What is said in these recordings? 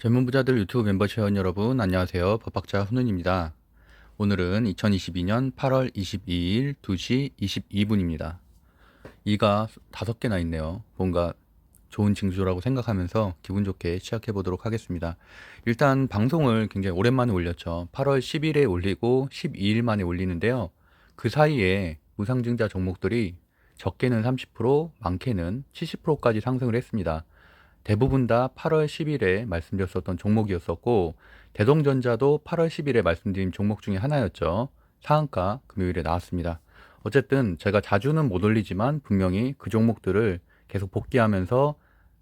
젊은 부자들 유튜브 멤버십 회원 여러분 안녕하세요. 법학자 훈훈입니다. 오늘은 2022년 8월 22일 2시 22분입니다. 이가 5개나 있네요. 뭔가 좋은 징조라고 생각하면서 기분 좋게 시작해 보도록 하겠습니다. 일단 방송을 굉장히 오랜만에 올렸죠. 8월 10일에 올리고 12일 만에 올리는데요. 그 사이에 무상증자 종목들이 적게는 30%, 많게는 70%까지 상승을 했습니다. 대부분 다 8월 10일에 말씀드렸었던 종목이었었고, 대동전자도 8월 10일에 말씀드린 종목 중에 하나였죠. 상한가 금요일에 나왔습니다. 어쨌든 제가 자주는 못 올리지만 분명히 그 종목들을 계속 복귀하면서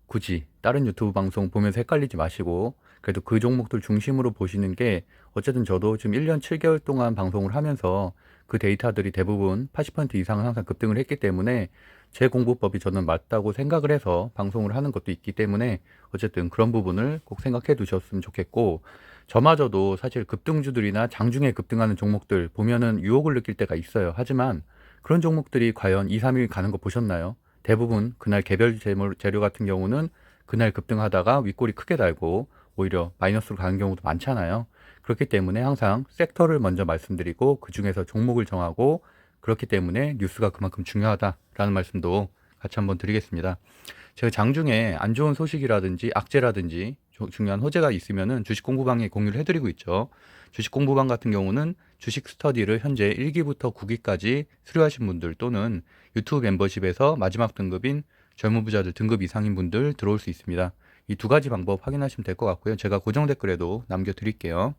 굳이 다른 유튜브 방송 보면서 헷갈리지 마시고 그래도 그 종목들 중심으로 보시는 게, 어쨌든 저도 지금 1년 7개월 동안 방송을 하면서 그 데이터들이 대부분 80% 이상은 항상 급등을 했기 때문에 제 공부법이 저는 맞다고 생각을 해서 방송을 하는 것도 있기 때문에 어쨌든 그런 부분을 꼭 생각해 두셨으면 좋겠고, 저마저도 사실 급등주들이나 장중에 급등하는 종목들 보면은 유혹을 느낄 때가 있어요. 하지만 그런 종목들이 과연 2, 3일 가는 거 보셨나요? 대부분 그날 개별 재료 같은 경우는 그날 급등하다가 윗골이 크게 달고 오히려 마이너스로 가는 경우도 많잖아요. 그렇기 때문에 항상 섹터를 먼저 말씀드리고 그 중에서 종목을 정하고, 그렇기 때문에 뉴스가 그만큼 중요하다라는 말씀도 같이 한번 드리겠습니다. 제가 장중에 안 좋은 소식이라든지 악재라든지 중요한 호재가 있으면은 주식 공부방에 공유를 해드리고 있죠. 주식 공부방 같은 경우는 주식 스터디를 현재 1기부터 9기까지 수료하신 분들 또는 유튜브 멤버십에서 마지막 등급인 젊은 부자들 등급 이상인 분들 들어올 수 있습니다. 이 두 가지 방법 확인하시면 될 것 같고요. 제가 고정 댓글에도 남겨드릴게요.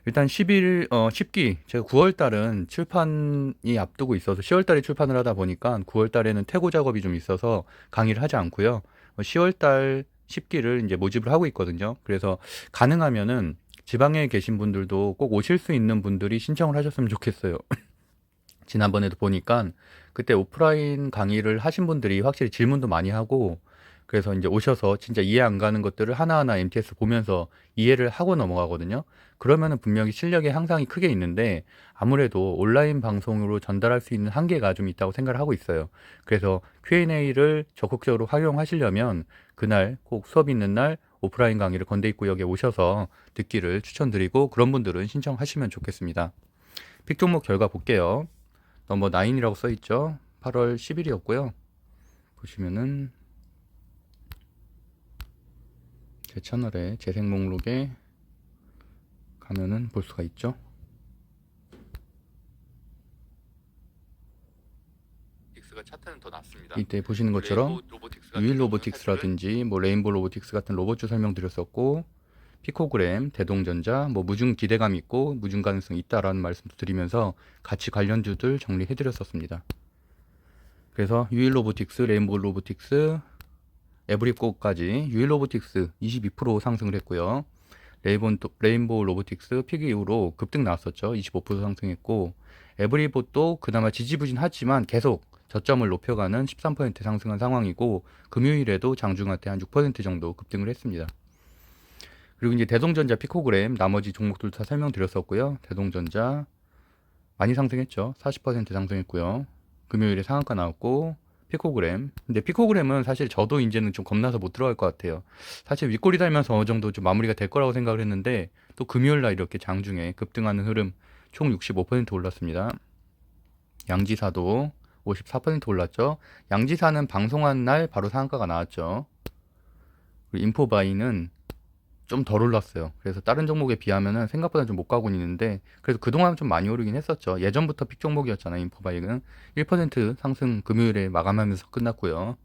일단 10기, 제가 9월 달은 출판이 앞두고 있어서 10월 달에 출판을 하다 보니까 9월 달에는 퇴고 작업이 좀 있어서 강의를 하지 않고요. 10월 달 10기를 이제 모집을 하고 있거든요. 그래서 가능하면은 지방에 계신 분들도 꼭 오실 수 있는 분들이 신청을 하셨으면 좋겠어요. 지난번에도 보니까 그때 오프라인 강의를 하신 분들이 확실히 질문도 많이 하고, 그래서 이제 오셔서 진짜 이해 안 가는 것들을 하나하나 MTS 보면서 이해를 하고 넘어가거든요. 그러면은 분명히 실력의 향상이 크게 있는데, 아무래도 온라인 방송으로 전달할 수 있는 한계가 좀 있다고 생각을 하고 있어요. 그래서 Q&A를 적극적으로 활용하시려면 그날 꼭 수업 있는 날 오프라인 강의를 건대입구역에 오셔서 듣기를 추천드리고, 그런 분들은 신청하시면 좋겠습니다. 픽 종목 결과 볼게요. 넘버 9이라고 써있죠. 8월 10일이었고요. 보시면은 제 채널에 재생 목록에 가면은 볼 수가 있죠. 가 차트는 더 낫습니다. 이때 보시는 것처럼 유일 로보틱스라든지 뭐 레인보 로보틱스 같은 로봇주 설명드렸었고, 피코그램, 대동전자, 뭐 무중 기대감 있고 무중 가능성 있다라는 말씀도 드리면서 같이 관련주들 정리해드렸었습니다. 그래서 유일 로보틱스, 레인보 로보틱스, 에브리코까지 유일 로보틱스 22% 상승을 했고요. 레인보우 로보틱스 피기 이후로 급등 나왔었죠. 25% 상승했고, 에브리봇도 그나마 지지부진하지만 계속 저점을 높여가는 13% 상승한 상황이고, 금요일에도 장중한테 한 6% 정도 급등을 했습니다. 그리고 이제 대동전자 피코그램 나머지 종목들 다 설명드렸었고요. 대동전자 많이 상승했죠. 40% 상승했고요. 금요일에 상한가 나왔고, 피코그램. 근데 피코그램은 사실 저도 이제는 좀 겁나서 못 들어갈 것 같아요. 사실 윗꼬리 달면서 어느 정도 좀 마무리가 될 거라고 생각을 했는데, 또 금요일 날 이렇게 장중에 급등하는 흐름, 총 65% 올랐습니다. 양지사도 54% 올랐죠. 양지사는 방송한 날 바로 상한가가 나왔죠. 그리고 인포바이는 좀 덜 올랐어요. 그래서 다른 종목에 비하면은 생각보다 좀 못 가고 있는데, 그래도 그동안 좀 많이 오르긴 했었죠. 예전부터 픽 종목이었잖아요. 인포바이크는 1% 상승 금요일에 마감하면서 끝났고요.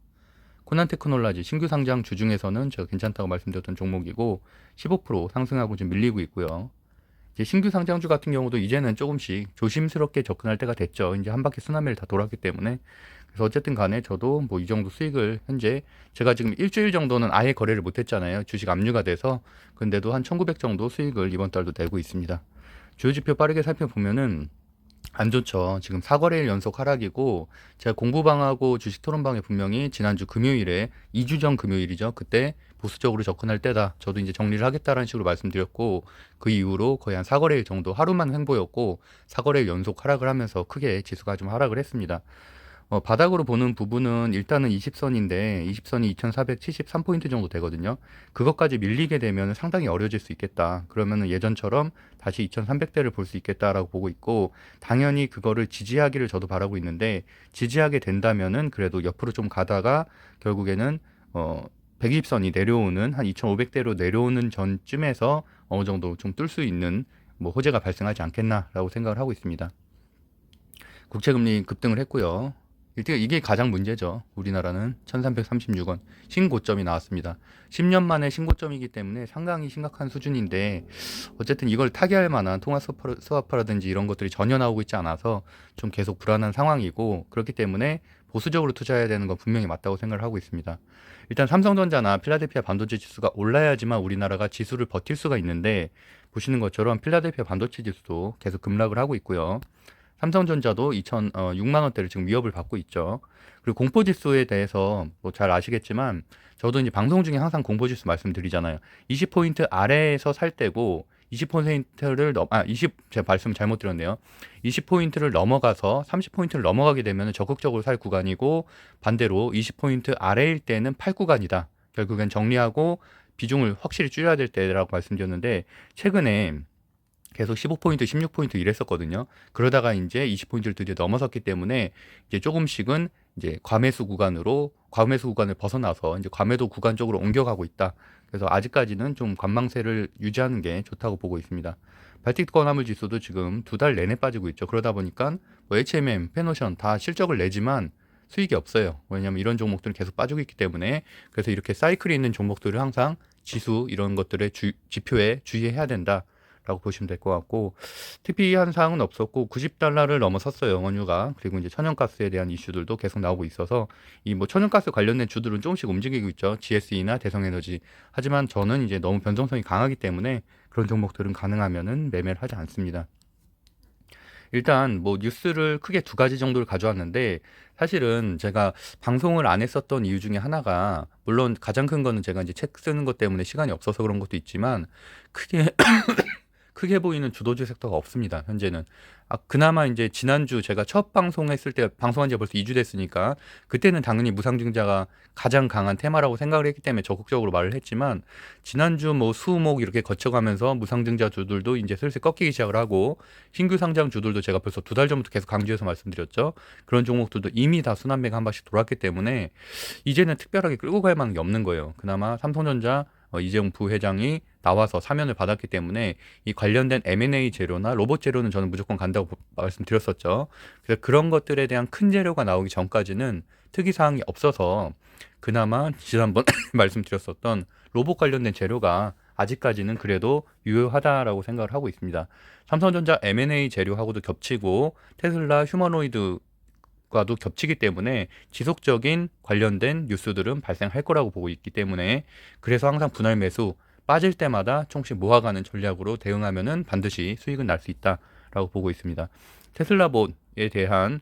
코난테크놀라지 신규 상장 주 중에서는 제가 괜찮다고 말씀드렸던 종목이고, 15% 상승하고 좀 밀리고 있고요. 이제 신규 상장주 같은 경우도 이제는 조금씩 조심스럽게 접근할 때가 됐죠. 이제 한 바퀴 쓰나미를 다 돌았기 때문에. 그래서 어쨌든 간에 저도 뭐 이 정도 수익을 현재, 제가 지금 일주일 정도는 아예 거래를 못 했잖아요. 주식 압류가 돼서. 근데도 한 1900 정도 수익을 이번 달도 내고 있습니다. 주요 지표 빠르게 살펴보면은 안 좋죠. 지금 4거래일 연속 하락이고, 제가 공부방하고 주식 토론방에 분명히 지난주 금요일에 2주 전 금요일이죠. 그때 보수적으로 접근할 때다. 저도 이제 정리를 하겠다라는 식으로 말씀드렸고, 그 이후로 거의 한 4거래일 정도 하루만 횡보였고, 4거래일 연속 하락을 하면서 크게 지수가 좀 하락을 했습니다. 바닥으로 보는 부분은 일단은 20선인데 20선이 2473포인트 정도 되거든요. 그것까지 밀리게 되면 상당히 어려워질 수 있겠다. 그러면은 예전처럼 다시 2300대를 볼 수 있겠다라고 보고 있고, 당연히 그거를 지지하기를 저도 바라고 있는데, 지지하게 된다면은 그래도 옆으로 좀 가다가 결국에는 120선이 내려오는 한 2500대로 내려오는 전쯤에서 어느 정도 좀 뚫을 수 있는 뭐 호재가 발생하지 않겠나라고 생각을 하고 있습니다. 국채금리 급등을 했고요. 이게 가장 문제죠. 우리나라는 1336원 신고점이 나왔습니다. 10년 만에 신고점이기 때문에 상당히 심각한 수준인데, 어쨌든 이걸 타개할 만한 통화 스와프라든지 이런 것들이 전혀 나오고 있지 않아서 좀 계속 불안한 상황이고, 그렇기 때문에 보수적으로 투자해야 되는 건 분명히 맞다고 생각을 하고 있습니다. 일단 삼성전자나 필라델피아 반도체 지수가 올라야지만 우리나라가 지수를 버틸 수가 있는데, 보시는 것처럼 필라델피아 반도체 지수도 계속 급락을 하고 있고요. 삼성전자도 6만 원대를 지금 위협을 받고 있죠. 그리고 공포지수에 대해서 뭐 잘 아시겠지만, 저도 이제 방송 중에 항상 공포지수 말씀드리잖아요. 20포인트 아래에서 살 때고 20%를 제가 말씀 잘못 드렸네요. 20포인트를 넘어가서 30포인트를 넘어가게 되면 적극적으로 살 구간이고, 반대로 20포인트 아래일 때는 팔 구간이다. 결국엔 정리하고 비중을 확실히 줄여야 될 때라고 말씀드렸는데, 최근에 계속 15포인트, 16포인트 이랬었거든요. 그러다가 이제 20포인트를 드디어 넘어섰기 때문에 이제 조금씩은 이제 과매수 구간을 벗어나서 이제 과매도 구간 쪽으로 옮겨가고 있다. 그래서 아직까지는 좀 관망세를 유지하는 게 좋다고 보고 있습니다. 발틱 건화물 지수도 지금 2달 내내 빠지고 있죠. 그러다 보니까 뭐 HMM, 페노션 다 실적을 내지만 수익이 없어요. 왜냐하면 이런 종목들은 계속 빠지고 있기 때문에. 그래서 이렇게 사이클이 있는 종목들을 항상 지수 이런 것들의 지표에 주의해야 된다 라고 보시면 될 것 같고, 특이한 사항은 없었고 90달러를 넘어섰어요, 원유가. 그리고 이제 천연가스에 대한 이슈들도 계속 나오고 있어서 이 뭐 천연가스 관련된 주들은 조금씩 움직이고 있죠. GSE나 대성에너지. 하지만 저는 이제 너무 변동성이 강하기 때문에 그런 종목들은 가능하면은 매매를 하지 않습니다. 일단 뭐 뉴스를 크게 2가지 정도를 가져왔는데, 사실은 제가 방송을 안 했었던 이유 중에 하나가, 물론 가장 큰 거는 제가 이제 책 쓰는 것 때문에 시간이 없어서 그런 것도 있지만, 크게 크게 보이는 주도주 섹터가 없습니다. 현재는. 그나마 이제 지난주 제가 첫 방송했을 때, 방송한 지 벌써 2주 됐으니까 그때는 당연히 무상증자가 가장 강한 테마라고 생각을 했기 때문에 적극적으로 말을 했지만, 지난주 뭐 수목 이렇게 거쳐가면서 무상증자 주들도 이제 슬슬 꺾이기 시작을 하고, 신규 상장 주들도 제가 벌써 2달 전부터 계속 강조해서 말씀드렸죠. 그런 종목들도 이미 다 순환매가 한 번씩 돌았기 때문에 이제는 특별하게 끌고 갈 만한 게 없는 거예요. 그나마 삼성전자 이재용 부회장이 나와서 사면을 받았기 때문에 이 관련된 M&A 재료나 로봇 재료는 저는 무조건 간다고 말씀드렸었죠. 그래서 그런 것들에 대한 큰 재료가 나오기 전까지는 특이사항이 없어서, 그나마 지난번 말씀드렸었던 로봇 관련된 재료가 아직까지는 그래도 유효하다라고 생각을 하고 있습니다. 삼성전자 M&A 재료하고도 겹치고 테슬라 휴머노이드 과도 겹치기 때문에 지속적인 관련된 뉴스들은 발생할 거라고 보고 있기 때문에, 그래서 항상 분할 매수 빠질 때마다 조금씩 모아가는 전략으로 대응하면은 반드시 수익은 날 수 있다라고 보고 있습니다. 테슬라봇에 대한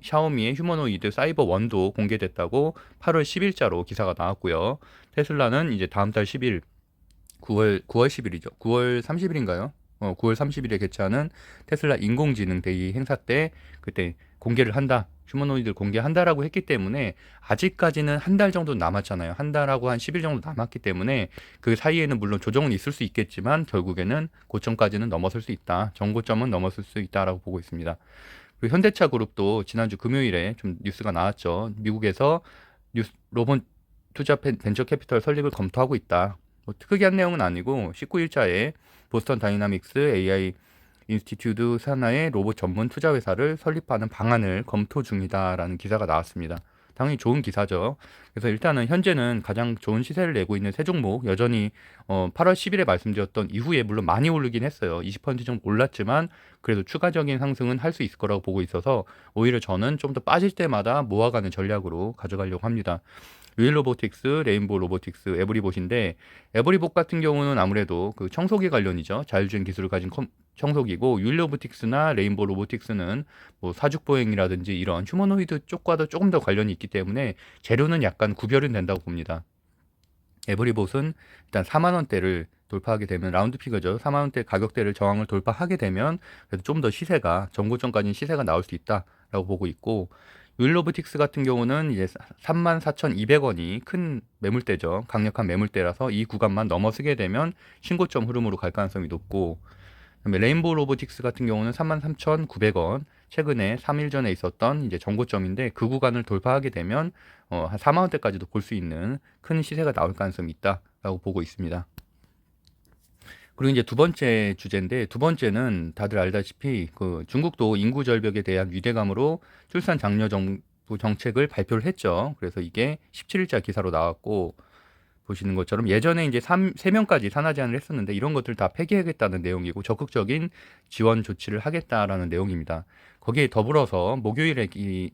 샤오미의 휴머노이드 사이버 1도 공개됐다고 8월 10일자로 기사가 나왔고요. 테슬라는 이제 다음 달 10일, 9월 10일이죠. 9월 30일인가요? 9월 30일에 개최하는 테슬라 인공지능 데이 행사 때 그때 공개를 한다. 휴머노이드를 공개한다라고 했기 때문에, 아직까지는 한 달 정도 남았잖아요. 한 달하고 한 10일 정도 남았기 때문에 그 사이에는 물론 조정은 있을 수 있겠지만 결국에는 고점까지는 넘어설 수 있다. 정고점은 넘어설 수 있다라고 보고 있습니다. 그리고 현대차 그룹도 지난주 금요일에 좀 뉴스가 나왔죠. 미국에서 로봇 투자 벤처 캐피털 설립을 검토하고 있다. 뭐 특이한 내용은 아니고 19일자에 보스턴 다이나믹스 AI 인스티튜드 산하의 로봇 전문 투자 회사를 설립하는 방안을 검토 중이다라는 기사가 나왔습니다. 당연히 좋은 기사죠. 그래서 일단은 현재는 가장 좋은 시세를 내고 있는 세 종목, 여전히 8월 10일에 말씀드렸던 이후에 물론 많이 오르긴 했어요. 20% 정도 올랐지만 그래도 추가적인 상승은 할 수 있을 거라고 보고 있어서, 오히려 저는 좀 더 빠질 때마다 모아가는 전략으로 가져가려고 합니다. 윌로보틱스, 레인보우 로보틱스, 에브리봇인데, 에브리봇 같은 경우는 아무래도 그 청소기 관련이죠. 자율주행 기술을 가진 청소기고, 윌로보틱스나 레인보우 로보틱스는 뭐 사죽보행이라든지 이런 휴머노이드 쪽과도 조금 더 관련이 있기 때문에 재료는 약간 구별은 된다고 봅니다. 에브리봇은 일단 4만 원대를 돌파하게 되면, 라운드 피거죠. 4만 원대 가격대를 저항을 돌파하게 되면 그래도 좀 더 시세가 정고점까지는 시세가 나올 수 있다라고 보고 있고, 윌로브틱스 같은 경우는 이제 34,200원이 큰 매물대죠. 강력한 매물대라서 이 구간만 넘어서게 되면 신고점 흐름으로 갈 가능성이 높고, 그다음에 레인보우 로보틱스 같은 경우는 33,900원, 최근에 3일 전에 있었던 이제 정고점인데 그 구간을 돌파하게 되면 한 4만 원대까지도 볼 수 있는 큰 시세가 나올 가능성이 있다라고 보고 있습니다. 그리고 이제 두 번째 주제인데, 두 번째는 다들 알다시피 그 중국도 인구 절벽에 대한 위대감으로 출산 장려 정부 정책을 발표를 했죠. 그래서 이게 17일자 기사로 나왔고, 보시는 것처럼 예전에 이제 3명까지 산하 제한을 했었는데 이런 것들 다 폐기하겠다는 내용이고 적극적인 지원 조치를 하겠다라는 내용입니다. 거기에 더불어서 목요일에 이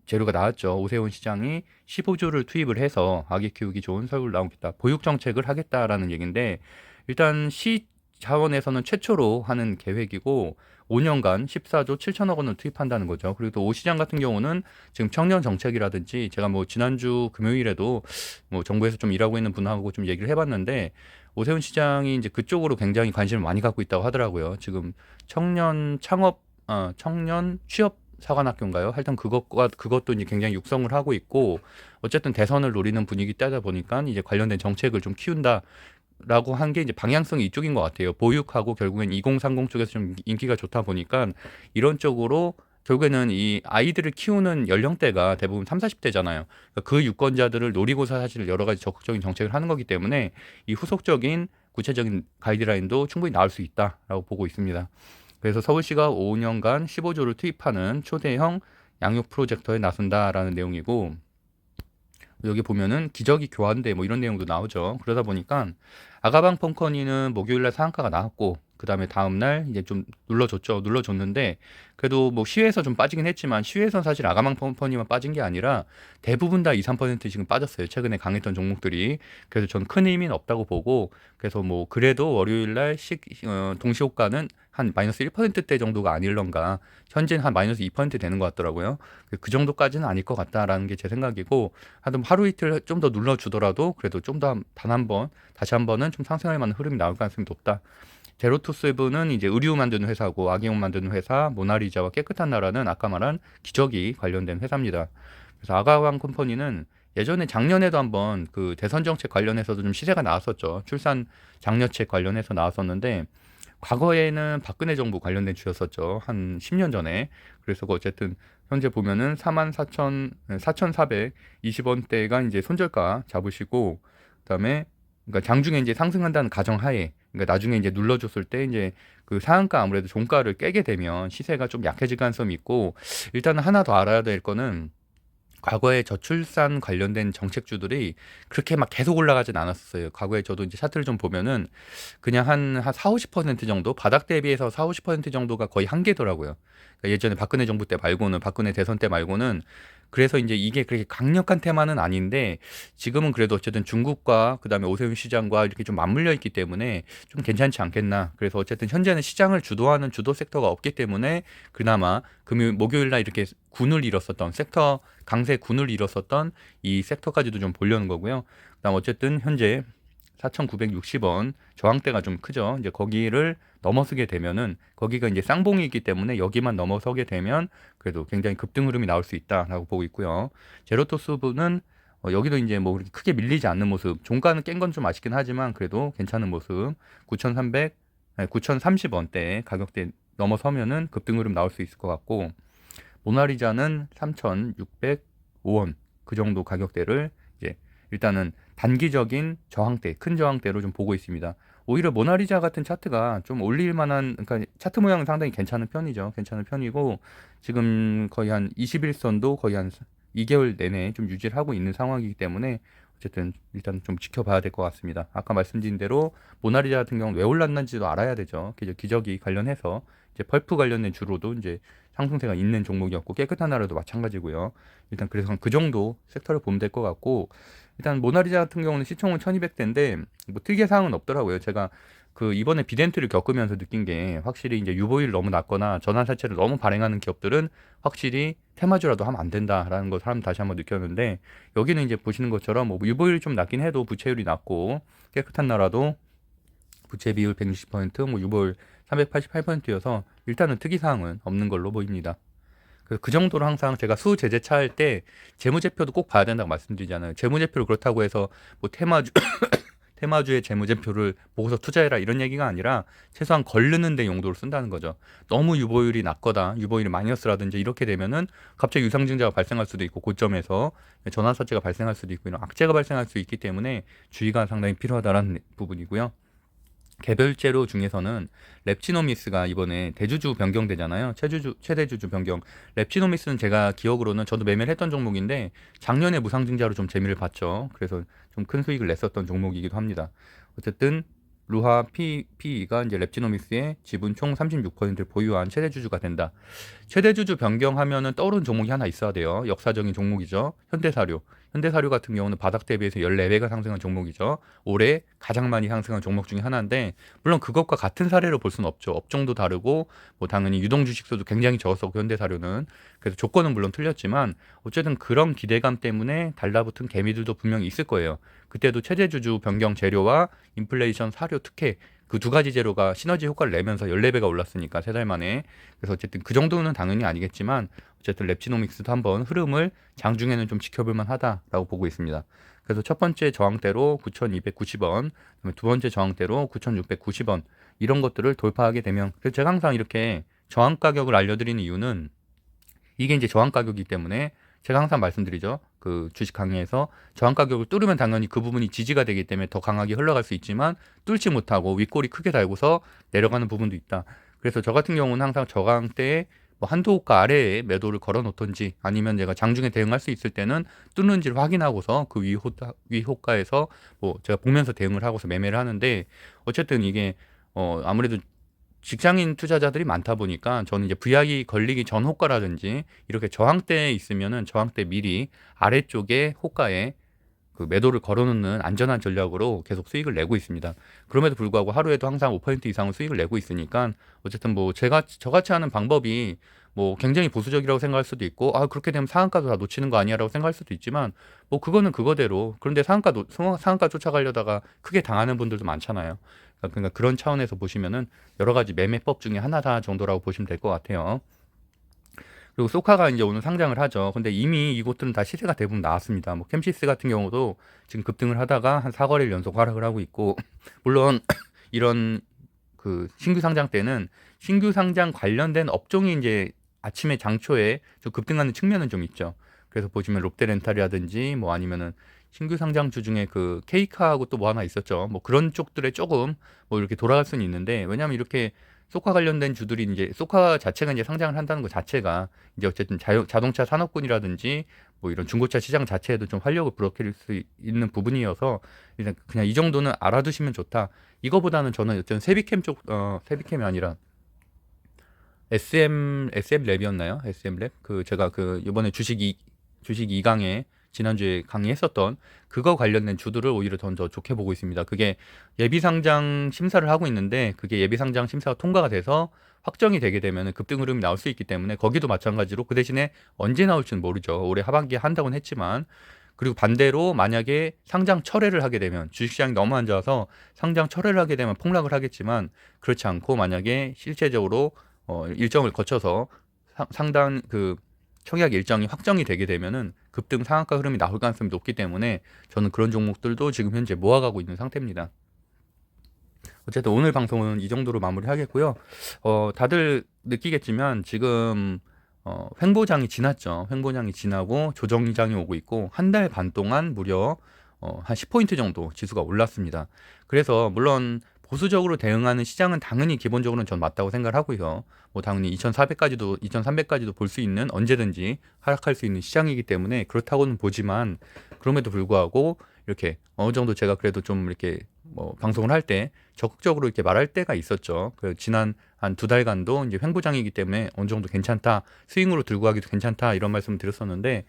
재료가 나왔죠. 오세훈 시장이 15조를 투입을 해서 아기 키우기 좋은 서울 나오겠다. 보육 정책을 하겠다라는 얘기인데, 일단 시 자원에서는 최초로 하는 계획이고 5년간 14조 7천억 원을 투입한다는 거죠. 그리고 또 오 시장 같은 경우는 지금 청년 정책이라든지, 제가 뭐 지난주 금요일에도 뭐 정부에서 좀 일하고 있는 분하고 좀 얘기를 해봤는데, 오세훈 시장이 이제 그쪽으로 굉장히 관심을 많이 갖고 있다고 하더라고요. 지금 청년 창업, 청년 취업 사관학교인가요? 하여튼 그것도 이제 굉장히 육성을 하고 있고, 어쨌든 대선을 노리는 분위기 따다 보니까 이제 관련된 정책을 좀 키운다라고 한 게 이제 방향성이 이쪽인 것 같아요. 보육하고 결국엔 2030 쪽에서 좀 인기가 좋다 보니까 이런 쪽으로 결국에는 이 아이들을 키우는 연령대가 대부분 3, 40대잖아요. 그 유권자들을 노리고 사실 여러 가지 적극적인 정책을 하는 거기 때문에 이 후속적인 구체적인 가이드라인도 충분히 나올 수 있다라고 보고 있습니다. 그래서 서울시가 5년간 15조를 투입하는 초대형 양육 프로젝터에 나선다라는 내용이고, 여기 보면은 기저귀 교환대 뭐 이런 내용도 나오죠. 그러다 보니까 아가방 펑커니는 목요일날 상한가가 나왔고, 그 다음에 다음날 이제 좀 눌러줬는데, 그래도 뭐 시외에서 좀 빠지긴 했지만 시외에선 사실 아가방 펑커니만 빠진 게 아니라 대부분 다 2, 3% 지금 빠졌어요. 최근에 강했던 종목들이. 그래서 저는 큰 의미는 없다고 보고, 그래서 뭐 그래도 월요일날 동시호가는 한 마이너스 1%대 정도가 아닐런가. 현재는 한 마이너스 2% 되는 것 같더라고요. 그 정도까지는 아닐 것 같다라는 게 제 생각이고, 하루 이틀 좀 더 눌러주더라도 그래도 좀 더 단 한 번, 다시 한 번은 좀 상승할 만한 흐름이 나올 가능성이 높다. 제로투세븐은 이제 의류 만드는 회사고, 아기용 만드는 회사, 모나리자와 깨끗한 나라는 아까 말한 기저귀 관련된 회사입니다. 그래서 아가왕 컴퍼니는 예전에 작년에도 한번 그 대선 정책 관련해서도 좀 시세가 나왔었죠. 출산 장려책 관련해서 나왔었는데, 과거에는 박근혜 정부 관련된 주였었죠. 한 10년 전에. 그래서 어쨌든 현재 보면은 4,420원대가 이제 손절가 잡으시고, 그다음에 그러니까 장중에 이제 상승한다는 가정하에, 그러니까 나중에 이제 눌러줬을 때 이제 그 상한가 아무래도 종가를 깨게 되면 시세가 좀 약해질 가능성이 있고, 일단은 하나 더 알아야 될 거는 과거에 저출산 관련된 정책주들이 그렇게 막 계속 올라가진 않았어요. 과거에 저도 이제 차트를 좀 보면은 그냥 한 4, 50% 정도, 바닥 대비해서 4, 50% 정도가 거의 한계더라고요. 그러니까 예전에 박근혜 정부 때 말고는, 박근혜 대선 때 말고는. 그래서 이제 이게 그렇게 강력한 테마는 아닌데, 지금은 그래도 어쨌든 중국과 그다음에 오세훈 시장과 이렇게 좀 맞물려 있기 때문에 좀 괜찮지 않겠나. 그래서 어쨌든 현재는 시장을 주도하는 주도 섹터가 없기 때문에 그나마 목요일 날 이렇게 군을 잃었었던 섹터, 강세 군을 잃었었던 이 섹터까지도 좀 보려는 거고요. 그다음 어쨌든 현재 4,960원 저항대가 좀 크죠. 이제 거기를 넘어서게 되면은, 거기가 이제 쌍봉이기 때문에 여기만 넘어서게 되면 그래도 굉장히 급등 흐름이 나올 수 있다라고 보고 있고요. 제로토스부는 여기도 이제 뭐 그렇게 크게 밀리지 않는 모습, 종가는 깬 건 좀 아쉽긴 하지만 그래도 괜찮은 모습, 9,030원대 가격대 넘어서면은 급등 흐름 나올 수 있을 것 같고, 모나리자는 3,605원 그 정도 가격대를 이제 일단은 단기적인 저항대, 큰 저항대로 좀 보고 있습니다. 오히려 모나리자 같은 차트가 좀 올릴 만한, 그러니까 차트 모양은 상당히 괜찮은 편이죠. 괜찮은 편이고, 지금 거의 한 21선도 거의 한 2개월 내내 좀 유지를 하고 있는 상황이기 때문에 어쨌든 일단 좀 지켜봐야 될 것 같습니다. 아까 말씀드린 대로 모나리자 같은 경우는 왜 올랐는지도 알아야 되죠. 기저귀 관련해서 이제 펄프 관련된 주로도 이제 상승세가 있는 종목이었고, 깨끗한 나라도 마찬가지고요. 일단 그래서 그 정도 섹터를 보면 될 것 같고, 일단 모나리자 같은 경우는 시총은 1200대인데 뭐 특이한 사항은 없더라고요. 제가 그 이번에 비덴트를 겪으면서 느낀 게, 확실히 이제 유보율 너무 낮거나 전환사채를 너무 발행하는 기업들은 확실히 테마주라도 하면 안 된다라는 걸 사람 다시 한번 느꼈는데, 여기는 이제 보시는 것처럼 뭐 유보율이 좀 낮긴 해도 부채율이 낮고, 깨끗한 나라도 부채 비율 160%, 뭐 유보율 388%여서 일단은 특이사항은 없는 걸로 보입니다. 그 정도로 항상 제가 수제재차 할 때 재무제표도 꼭 봐야 된다고 말씀드리잖아요. 재무제표를 그렇다고 해서 뭐 테마주의 재무제표를 보고서 투자해라 이런 얘기가 아니라 최소한 걸르는 데 용도로 쓴다는 거죠. 너무 유보율이 낮거나 유보율이 마이너스라든지 이렇게 되면은 갑자기 유상증자가 발생할 수도 있고 고점에서 전환사채가 발생할 수도 있고 이런 악재가 발생할 수 있기 때문에 주의가 상당히 필요하다는 부분이고요. 개별제로 중에서는 렙치노미스가 이번에 대주주 변경되잖아요. 최대주주 변경. 렙치노미스는 제가 기억으로는 저도 매매를 했던 종목인데 작년에 무상증자로 좀 재미를 봤죠. 그래서 좀 큰 수익을 냈었던 종목이기도 합니다. 어쨌든 루하 PE가 이제 렙치노미스의 지분 총 36%를 보유한 최대주주가 된다. 최대주주 변경하면은 떠오르는 종목이 하나 있어야 돼요. 역사적인 종목이죠. 현대사료. 현대사료 같은 경우는 바닥 대비해서 14배가 상승한 종목이죠. 올해 가장 많이 상승한 종목 중에 하나인데 물론 그것과 같은 사례로 볼 수는 없죠. 업종도 다르고 뭐 당연히 유동 주식수도 굉장히 적었었고 현대사료는 그래서 조건은 물론 틀렸지만 어쨌든 그런 기대감 때문에 달라붙은 개미들도 분명히 있을 거예요. 그때도 최대주주 변경 재료와 인플레이션 사료 특혜 그 두 가지 재료가 시너지 효과를 내면서 14배가 올랐으니까 3달 만에. 그래서 어쨌든 그 정도는 당연히 아니겠지만 어쨌든 렙치노믹스도 한번 흐름을 장중에는 좀 지켜볼 만하다라고 보고 있습니다. 그래서 첫 번째 저항대로 9,290원, 그다음에 두 번째 저항대로 9,690원 이런 것들을 돌파하게 되면 그래서 제가 항상 이렇게 저항 가격을 알려드리는 이유는 이게 이제 저항 가격이기 때문에 제가 항상 말씀드리죠. 그 주식 강의에서 저항 가격을 뚫으면 당연히 그 부분이 지지가 되기 때문에 더 강하게 흘러갈 수 있지만 뚫지 못하고 윗골이 크게 달고서 내려가는 부분도 있다. 그래서 저 같은 경우는 항상 저강 때에 뭐 한도 호가 아래에 매도를 걸어 놓던지 아니면 제가 장중에 대응할 수 있을 때는 뚫는지를 확인하고서 그 위호가에서 뭐 제가 보면서 대응을 하고서 매매를 하는데 어쨌든 이게 아무래도 직장인 투자자들이 많다 보니까 저는 이제 VI 걸리기 전 호가라든지 이렇게 저항대에 있으면은 저항대 미리 아래쪽에 호가에 그 매도를 걸어놓는 안전한 전략으로 계속 수익을 내고 있습니다. 그럼에도 불구하고 하루에도 항상 5% 이상은 수익을 내고 있으니까 어쨌든 뭐 제가 저같이 하는 방법이 뭐 굉장히 보수적이라고 생각할 수도 있고 아 그렇게 되면 상한가도 다 놓치는 거 아니야라고 생각할 수도 있지만 뭐 그거는 그거대로 그런데 상한가 쫓아가려다가 크게 당하는 분들도 많잖아요. 그러니까 그런 차원에서 보시면은 여러 가지 매매법 중에 하나다 정도라고 보시면 될 것 같아요. 그리고 소카가 이제 오늘 상장을 하죠. 근데 이미 이곳들은 다 시세가 대부분 나왔습니다. 뭐 캠시스 같은 경우도 지금 급등을 하다가 한 4거래일 연속 하락을 하고 있고 물론 이런 그 신규 상장 때는 신규 상장 관련된 업종이 이제 아침에 장초에 좀 급등하는 측면은 좀 있죠. 그래서 보시면 롯데렌탈이라든지 뭐 아니면은 신규 상장주 중에 그 케이카하고 또 뭐 하나 있었죠. 뭐 그런 쪽들에 조금 뭐 이렇게 돌아갈 수는 있는데 왜냐하면 이렇게 소카 관련된 주들이 이제 소카 자체가 이제 상장을 한다는 것 자체가 이제 어쨌든 자동차 산업군이라든지 뭐 이런 중고차 시장 자체에도 좀 활력을 불어킬 수 있는 부분이어서 일단 그냥 이 정도는 알아두시면 좋다. 이거보다는 저는 어쨌든 세비캠이 아니라 SM 랩이었나요? SM 랩? 그 제가 그 이번에 주식 2강에 지난주에 강의했었던 그거 관련된 주들을 오히려 더 좋게 보고 있습니다. 그게 예비상장 심사를 하고 있는데 그게 예비상장 심사가 통과가 돼서 확정이 되게 되면 급등 흐름이 나올 수 있기 때문에 거기도 마찬가지로 그 대신에 언제 나올지는 모르죠. 올해 하반기에 한다고는 했지만 그리고 반대로 만약에 상장 철회를 하게 되면 주식시장이 너무 안 좋아서 상장 철회를 하게 되면 폭락을 하겠지만 그렇지 않고 만약에 실제적으로 일정을 거쳐서 상당 그 청약 일정이 확정이 되게 되면은 급등 상한가 흐름이 나올 가능성이 높기 때문에 저는 그런 종목들도 지금 현재 모아가고 있는 상태입니다. 어쨌든 오늘 방송은 이 정도로 마무리하겠고요. 다들 느끼겠지만 지금 횡보장이 지났죠. 횡보장이 지나고 조정장이 오고 있고 한 달 반 동안 무려 한 10포인트 정도 지수가 올랐습니다. 그래서 물론 보수적으로 대응하는 시장은 당연히 기본적으로는 전 맞다고 생각을 하고요. 뭐 당연히 2400까지도 2300까지도 볼 수 있는 언제든지 하락할 수 있는 시장이기 때문에 그렇다고는 보지만 그럼에도 불구하고 이렇게 어느 정도 제가 그래도 좀 이렇게 뭐 방송을 할 때 적극적으로 이렇게 말할 때가 있었죠. 그 지난 한 2달간도 이제 횡보장이기 때문에 어느 정도 괜찮다, 스윙으로 들고 가기도 괜찮다 이런 말씀을 드렸었는데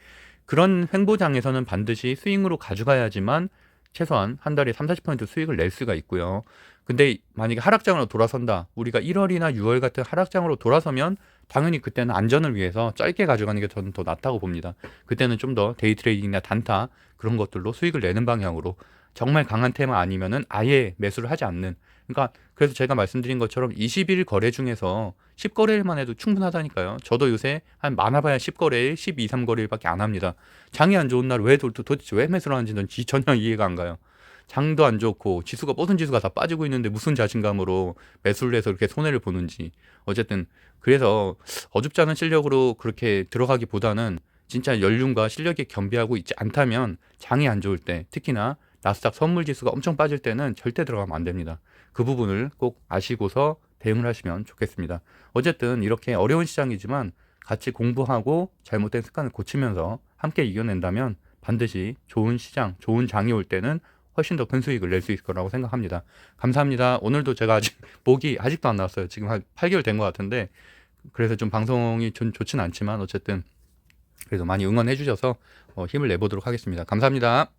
그런 횡보장에서는 반드시 스윙으로 가져가야지만 최소한 한 달에 3, 40% 수익을 낼 수가 있고요. 근데 만약에 하락장으로 돌아선다. 우리가 1월이나 6월 같은 하락장으로 돌아서면 당연히 그때는 안전을 위해서 짧게 가져가는 게 저는 더 낫다고 봅니다. 그때는 좀 더 데이 트레이딩이나 단타 그런 것들로 수익을 내는 방향으로 정말 강한 테마 아니면은 아예 매수를 하지 않는 그러니까 그래서 제가 말씀드린 것처럼 20일 거래 중에서 10거래일만 해도 충분하다니까요. 저도 요새 한 많아봐야 10거래일, 12, 3거래일밖에 안 합니다. 장이 안 좋은 날 왜 도대체 왜 매수를 하는지는 전혀 이해가 안 가요. 장도 안 좋고 지수가 모든 지수가 다 빠지고 있는데 무슨 자신감으로 매수를 해서 이렇게 손해를 보는지. 어쨌든 그래서 어줍지 않은 실력으로 그렇게 들어가기보다는 진짜 연륜과 실력이 겸비하고 있지 않다면 장이 안 좋을 때, 특히나 나스닥 선물 지수가 엄청 빠질 때는 절대 들어가면 안 됩니다. 그 부분을 꼭 아시고서 대응을 하시면 좋겠습니다. 어쨌든 이렇게 어려운 시장이지만 같이 공부하고 잘못된 습관을 고치면서 함께 이겨낸다면 반드시 좋은 시장, 좋은 장이 올 때는 훨씬 더 큰 수익을 낼 수 있을 거라고 생각합니다. 감사합니다. 오늘도 제가 아직 목이 아직도 안 나왔어요. 지금 한 8개월 된 것 같은데, 그래서 좀 방송이 좀 좋진 않지만 어쨌든 그래도 많이 응원해 주셔서 힘을 내보도록 하겠습니다. 감사합니다.